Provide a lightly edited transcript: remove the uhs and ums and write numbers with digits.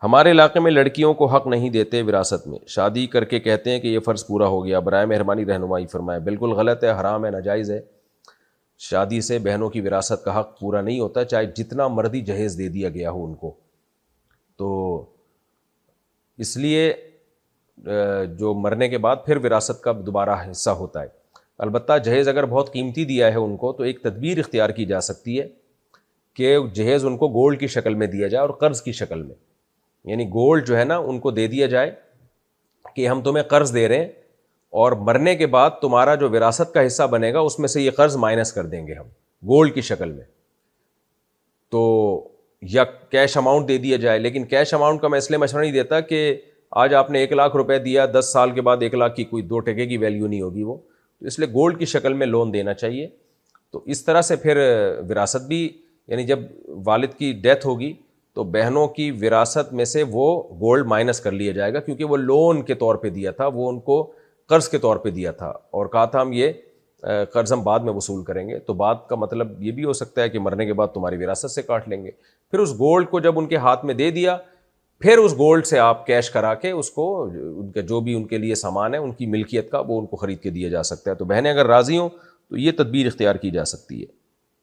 ہمارے علاقے میں لڑکیوں کو حق نہیں دیتے وراثت میں، شادی کر کے کہتے ہیں کہ یہ فرض پورا ہو گیا، برائے مہربانی رہنمائی فرمائے۔ بالکل غلط ہے، حرام ہے، ناجائز ہے۔ شادی سے بہنوں کی وراثت کا حق پورا نہیں ہوتا، چاہے جتنا مرضی جہیز دے دیا گیا ہو ان کو۔ تو اس لیے جو مرنے کے بعد پھر وراثت کا دوبارہ حصہ ہوتا ہے۔ البتہ جہیز اگر بہت قیمتی دیا ہے ان کو تو ایک تدبیر اختیار کی جا سکتی ہے کہ جہیز ان کو گولڈ کی شکل میں دیا جائے اور قرض کی شکل میں، یعنی گولڈ جو ہے نا ان کو دے دیا جائے کہ ہم تمہیں قرض دے رہے ہیں اور مرنے کے بعد تمہارا جو وراثت کا حصہ بنے گا اس میں سے یہ قرض مائنس کر دیں گے ہم گولڈ کی شکل میں۔ تو یا کیش اماؤنٹ دے دیا جائے، لیکن کیش اماؤنٹ کا میں اس لیے مشورہ نہیں دیتا کہ آج آپ نے 1,00,000 روپے دیا، 10 سال کے بعد 1,00,000 کی کوئی 2 ٹکے کی ویلیو نہیں ہوگی وہ، تو اس لیے گولڈ کی شکل میں لون دینا چاہیے۔ تو اس طرح سے پھر وراثت بھی، یعنی جب والد کی ڈیتھ ہوگی تو بہنوں کی وراثت میں سے وہ گولڈ مائنس کر لیا جائے گا، کیونکہ وہ لون کے طور پہ دیا تھا، وہ ان کو قرض کے طور پہ دیا تھا اور کہا تھا ہم یہ قرض ہم بعد میں وصول کریں گے۔ تو بعد کا مطلب یہ بھی ہو سکتا ہے کہ مرنے کے بعد تمہاری وراثت سے کاٹ لیں گے۔ پھر اس گولڈ کو جب ان کے ہاتھ میں دے دیا، پھر اس گولڈ سے آپ کیش کرا کے اس کو ان کا جو بھی ان کے لیے سامان ہے ان کی ملکیت کا وہ ان کو خرید کے دیا جا سکتا ہے۔ تو بہنیں اگر راضی ہوں تو یہ تدبیر اختیار کی جا سکتی ہے۔